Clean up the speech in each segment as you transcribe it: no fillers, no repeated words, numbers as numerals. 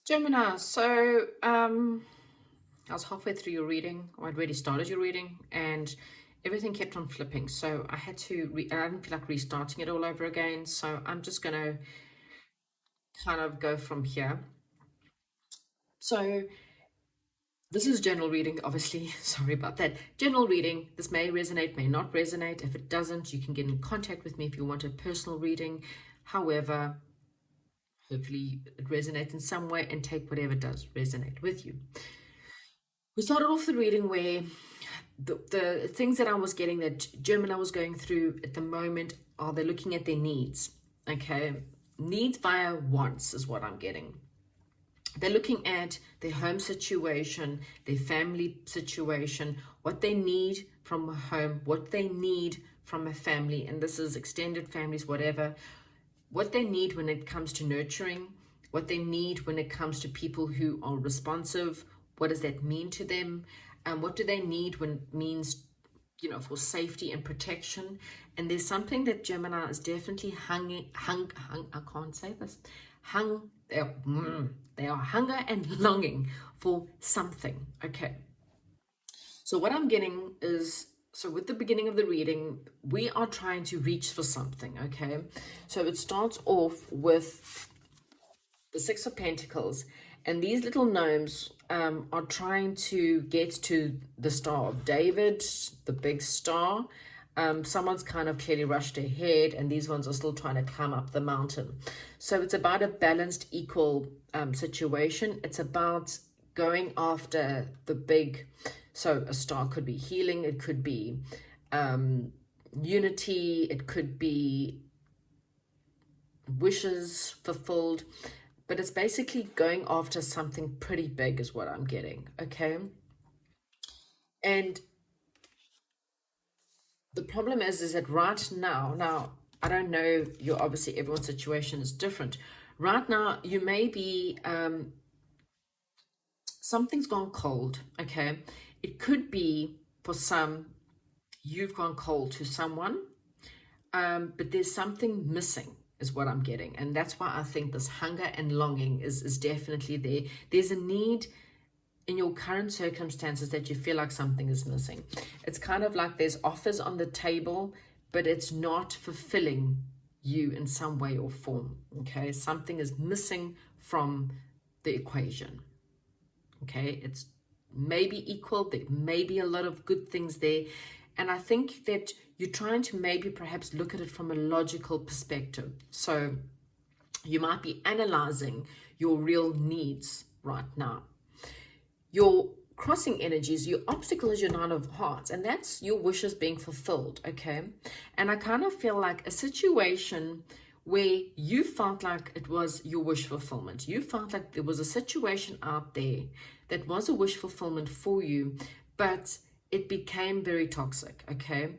Gemini, I was halfway through your reading, or I'd already started your reading, and everything kept on flipping. So I had to, I didn't feel like restarting it all over again. So I'm just going to kind of go from here. So this is general reading, obviously. Sorry about that. General reading. This may resonate, may not resonate. If it doesn't, you can get in contact with me if you want a personal reading. However, hopefully it resonates in some way, and take whatever does resonate with you. We started off the reading where the things that I was getting, that Gemini was going through at the moment, are they're looking at their needs. Okay, needs via wants is what I'm getting. They're looking at their home situation, their family situation, what they need from a home, what they need from a family, and this is extended families, whatever, what they need when it comes to nurturing, what they need when it comes to people who are responsive. What does that mean to them? And what do they need when it means, for safety and protection? And there's something that Gemini is definitely I can't say this, they are hunger and longing for something. Okay. So what I'm getting is, so with the beginning of the reading, we are trying to reach for something, okay? So it starts off with the Six of Pentacles, and these little gnomes are trying to get to the Star of David, the big star. Someone's kind of clearly rushed ahead, and these ones are still trying to climb up the mountain. So it's about a balanced, equal situation. It's about going after the big, so a star could be healing, it could be unity, it could be wishes fulfilled, but it's basically going after something pretty big is what I'm getting, okay? And the problem is that right now, I don't know, you're obviously, everyone's situation is different. Right now, you may be, something's gone cold, okay? It could be, for some, you've gone cold to someone, but there's something missing is what I'm getting. And that's why I think this hunger and longing is definitely there. There's a need in your current circumstances that you feel like something is missing. It's kind of like there's offers on the table, but it's not fulfilling you in some way or form. Okay, something is missing from the equation. Okay, it's maybe equal, there may be a lot of good things there, and I think that you're trying to maybe perhaps look at it from a logical perspective. So you might be analyzing your real needs right now. Your crossing energies, your obstacle is your Nine of Hearts, and that's your wishes being fulfilled, okay? And I kind of feel like a situation where you felt like it was your wish fulfillment. You felt like there was a situation out there that was a wish fulfillment for you, but it became very toxic, okay?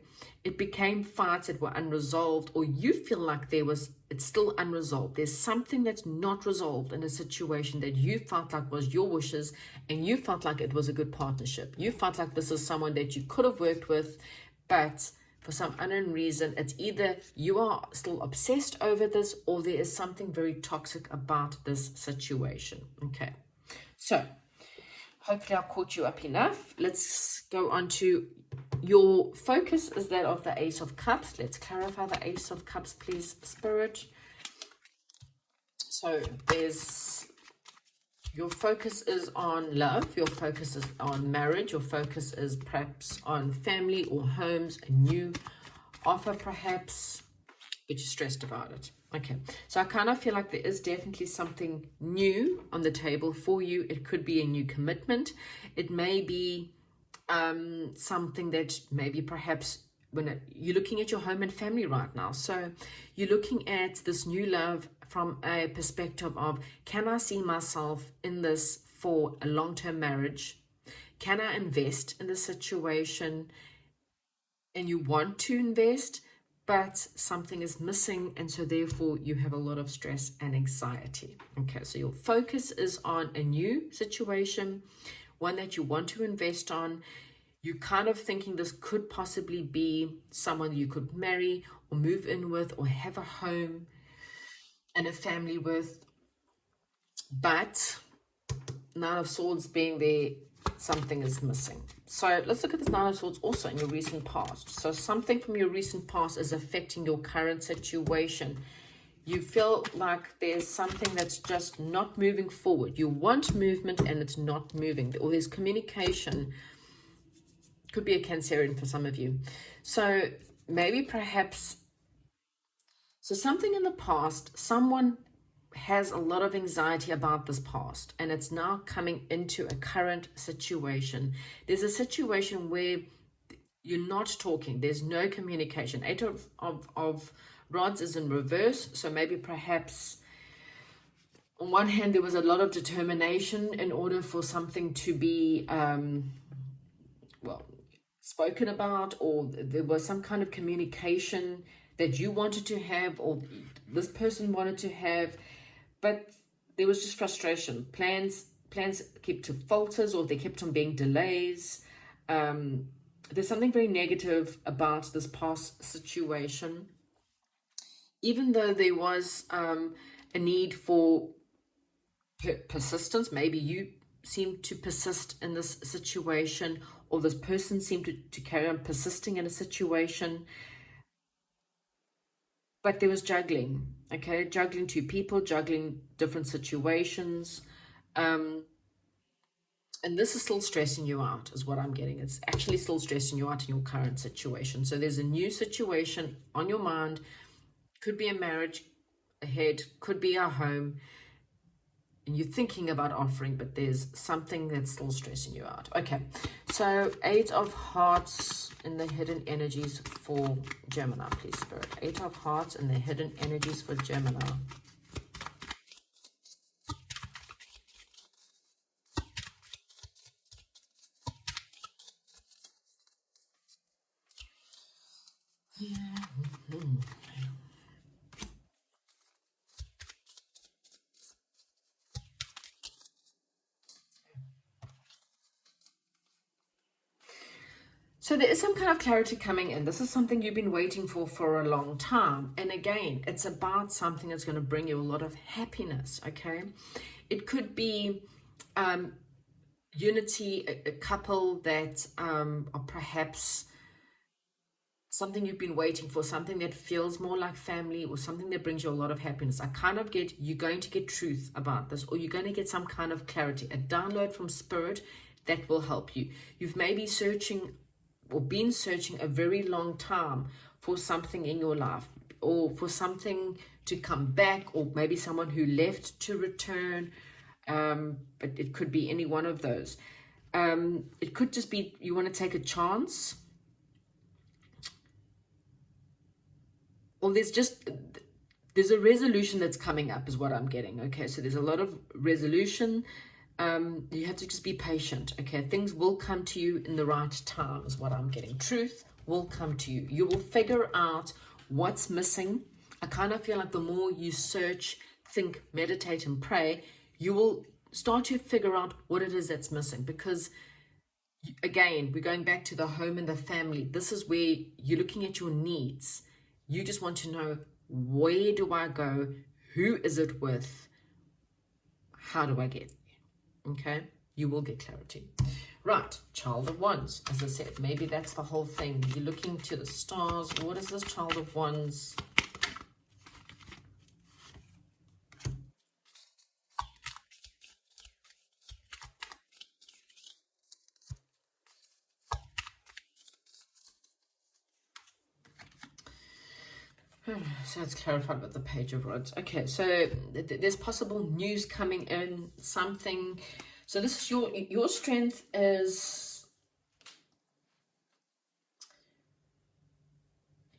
It became fights that were unresolved, or you feel like it's still unresolved. There's something that's not resolved in a situation that you felt like was your wishes, and you felt like it was a good partnership. You felt like this is someone that you could have worked with, but for some unknown reason, it's either you are still obsessed over this, or there is something very toxic about this situation, okay? So hopefully I've caught you up enough. Let's go on to your focus is that of the Ace of Cups. Let's clarify the Ace of Cups, please, Spirit. So your focus is on love, your focus is on marriage, your focus is perhaps on family or homes, a new offer perhaps, but you're stressed about it. Okay, so I kind of feel like there is definitely something new on the table for you. It could be a new commitment. It may be something that maybe perhaps you're looking at your home and family right now. So you're looking at this new love from a perspective of, can I see myself in this for a long-term marriage? Can I invest in the situation? And you want to invest, but something is missing, and so therefore you have a lot of stress and anxiety. Okay, so your focus is on a new situation, one that you want to invest on. You're kind of thinking this could possibly be someone you could marry or move in with or have a home and a family with, but Nine of Swords being there, something is missing. So let's look at this Nine of Swords also in your recent past. So something from your recent past is affecting your current situation. You feel like there's something that's just not moving forward. You want movement and it's not moving. Or there's communication. Could be a Cancerian for some of you. So maybe perhaps, so something in the past, someone has a lot of anxiety about this past and it's now coming into a current situation. There's a situation where you're not talking, there's no communication. Eight of Rods is in reverse, so maybe perhaps on one hand there was a lot of determination in order for something to be well spoken about, or there was some kind of communication that you wanted to have or this person wanted to have, but there was just frustration. Plans kept to falters, or they kept on being delays. There's something very negative about this past situation. Even though there was a need for persistence, maybe you seem to persist in this situation, or this person seemed to carry on persisting in a situation. But there was juggling, okay? Juggling two people, juggling different situations. And this is still stressing you out, is what I'm getting. It's actually still stressing you out in your current situation. So there's a new situation on your mind. Could be a marriage ahead, could be a home. And you're thinking about offering, but there's something that's still stressing you out. Okay, so Eight of Hearts in the hidden energies for Gemini, please, Spirit. Eight of Hearts in the hidden energies for Gemini. So there is some kind of clarity coming in. This is something you've been waiting for a long time. And again, it's about something that's going to bring you a lot of happiness, okay? It could be unity, a couple that are perhaps something you've been waiting for, something that feels more like family, or something that brings you a lot of happiness. I kind of get you're going to get truth about this, or you're going to get some kind of clarity, a download from Spirit that will help you. You've maybe searching or been searching a very long time for something in your life, or for something to come back, or maybe someone who left to return. But it could be any one of those. It could just be you want to take a chance, or there's a resolution that's coming up, is what I'm getting. Okay, so there's a lot of resolution. You have to just be patient. Okay, things will come to you in the right time, is what I'm getting. Truth will come to you. You will figure out what's missing. I kind of feel like the more you search, think, meditate, and pray, you will start to figure out what it is that's missing. Because again, we're going back to the home and the family. This is where you're looking at your needs. You just want to know, where do I go? Who is it with? How do I get there? Okay, you will get clarity. Right, Child of Wands. As I said, maybe that's the whole thing. You're looking to the stars. What is this Child of Wands? So it's clarified with the Page of Rods. Okay, so there's possible news coming in, something. So this is your strength is,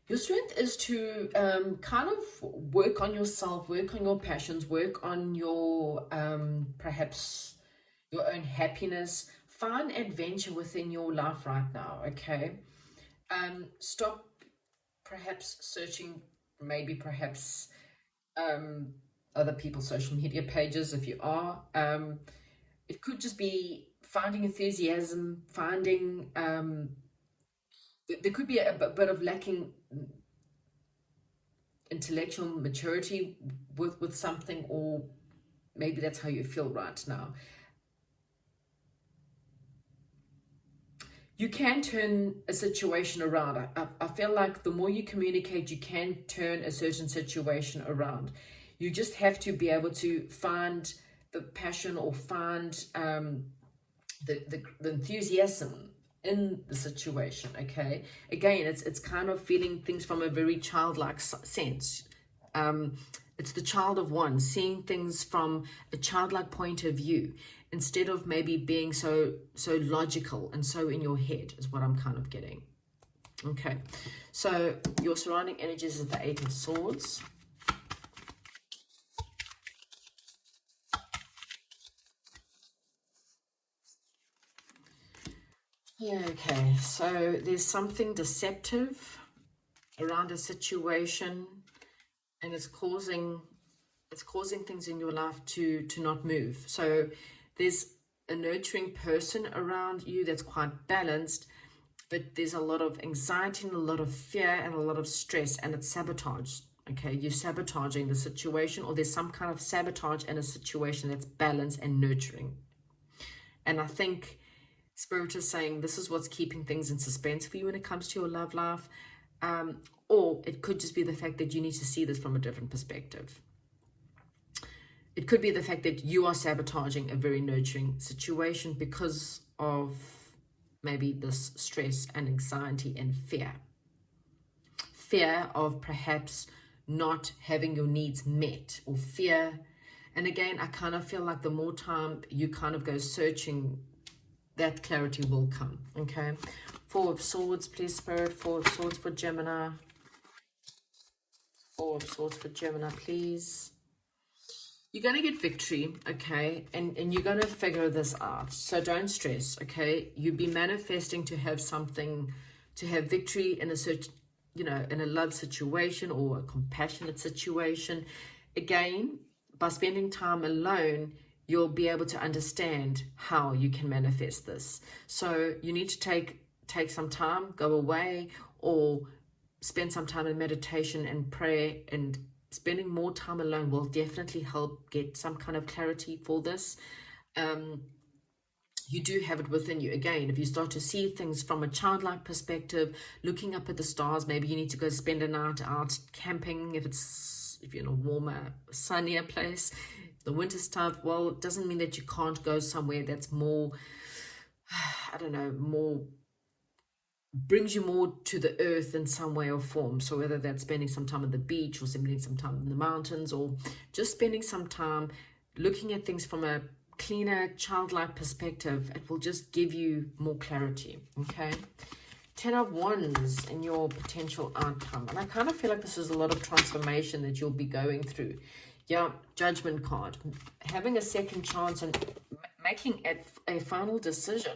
your strength is to kind of work on yourself, work on your passions, work on your perhaps your own happiness. Find adventure within your life right now. Okay, stop perhaps searching, maybe perhaps other people's social media pages if you are. It could just be finding enthusiasm, finding there could be a bit of lacking intellectual maturity with something, or maybe that's how you feel right now. You can turn a situation around. I feel like the more you communicate, you can turn a certain situation around. You just have to be able to find the passion, or find the enthusiasm in the situation. Okay, again, it's kind of feeling things from a very childlike sense. It's the child of one, seeing things from a childlike point of view, instead of maybe being so logical and so in your head, is what I'm kind of getting. Okay, so your surrounding energies is the Eight of Swords. Yeah, okay, so there's something deceptive around a situation, and it's causing things in your life to not move. So there's a nurturing person around you that's quite balanced, but there's a lot of anxiety and a lot of fear and a lot of stress, and it's sabotage. Okay, you're sabotaging the situation, or there's some kind of sabotage in a situation that's balanced and nurturing. And I think Spirit is saying this is what's keeping things in suspense for you when it comes to your love life. Or it could just be the fact that you need to see this from a different perspective. It could be the fact that you are sabotaging a very nurturing situation because of maybe this stress and anxiety and fear. Fear of perhaps not having your needs met, or fear. And again, I kind of feel like the more time you kind of go searching, that clarity will come. Okay, Four of Swords, please, Spirit. Four of Swords for Gemini. Four of Swords for Gemini, please. You're going to get victory, okay, and you're going to figure this out, so don't stress. Okay, you'll be manifesting to have something, to have victory in a certain, in a love situation or a compassionate situation. Again, by spending time alone, you'll be able to understand how you can manifest this. So you need to take some time, go away, or spend some time in meditation and prayer, and spending more time alone will definitely help get some kind of clarity for this. You do have it within you. Again, if you start to see things from a childlike perspective, looking up at the stars, maybe you need to go spend a night out camping if you're in a warmer, sunnier place. The winter stuff, well, it doesn't mean that you can't go somewhere that's more, I don't know, more brings you more to the earth in some way or form. So whether that's spending some time at the beach, or spending some time in the mountains, or just spending some time looking at things from a cleaner, childlike perspective, it will just give you more clarity. Okay, 10 of Wands in your potential outcome. And I kind of feel like this is a lot of transformation that you'll be going through. Yeah, Judgment card. Having a second chance and making a final decision.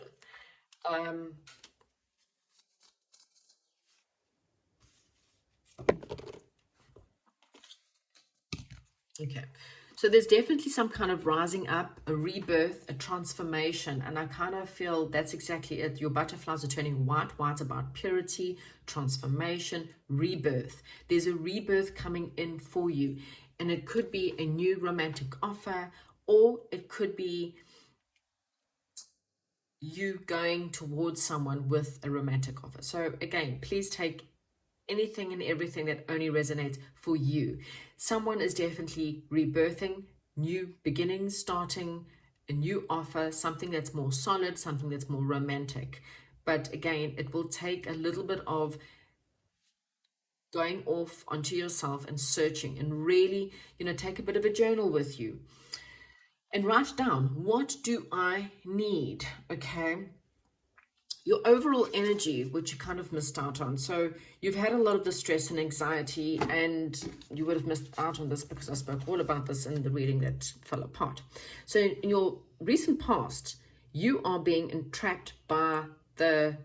Okay, so there's definitely some kind of rising up, a rebirth, a transformation, and I kind of feel that's exactly it. Your butterflies are turning white. White's about purity, transformation, rebirth. There's a rebirth coming in for you, and it could be a new romantic offer, or it could be you going towards someone with a romantic offer. So again, please take anything and everything that only resonates for you. Someone is definitely rebirthing, new beginnings, starting a new offer, something that's more solid, something that's more romantic. But again, it will take a little bit of going off onto yourself and searching, and really, take a bit of a journal with you and write down, what do I need? Okay, your overall energy, which you kind of missed out on. So you've had a lot of the stress and anxiety, and you would have missed out on this because I spoke all about this in the reading that fell apart. So in your recent past, you are being entrapped by the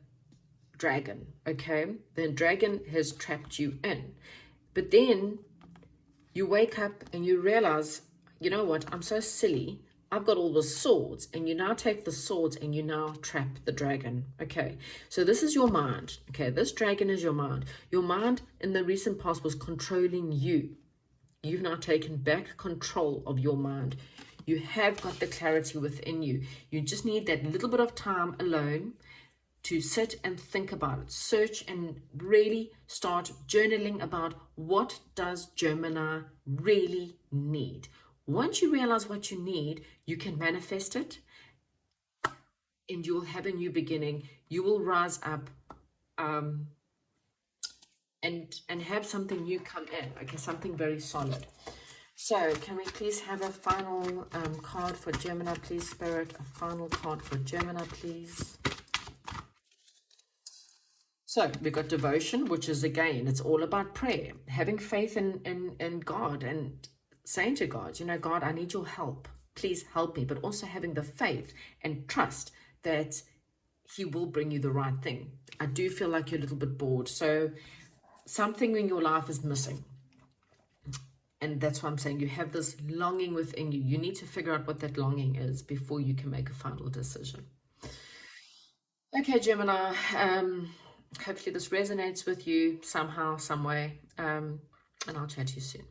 dragon. Okay, the dragon has trapped you in, but then you wake up and you realize, you know what, I'm so silly. I've got all the swords, and you now take the swords and you now trap the dragon. Okay, so this is your mind. Okay, this dragon is your mind. Your mind in the recent past was controlling you. You've now taken back control of your mind. You have got the clarity within you. You just need that little bit of time alone to sit and think about it. Search and really start journaling about what does Gemini really need. Once you realize what you need, you can manifest it and you'll have a new beginning. You will rise up and have something new come in, okay, something very solid. So can we please have a final card for Gemini, please, Spirit? A final card for Gemini, please. So we've got devotion, which is, again, it's all about prayer, having faith in God and saying to God, you know, God, I need your help. Please help me. But also having the faith and trust that he will bring you the right thing. I do feel like you're a little bit bored. So something in your life is missing. And that's why I'm saying you have this longing within you. You need to figure out what that longing is before you can make a final decision. Okay, Gemini. Hopefully this resonates with you somehow, some way. And I'll chat to you soon.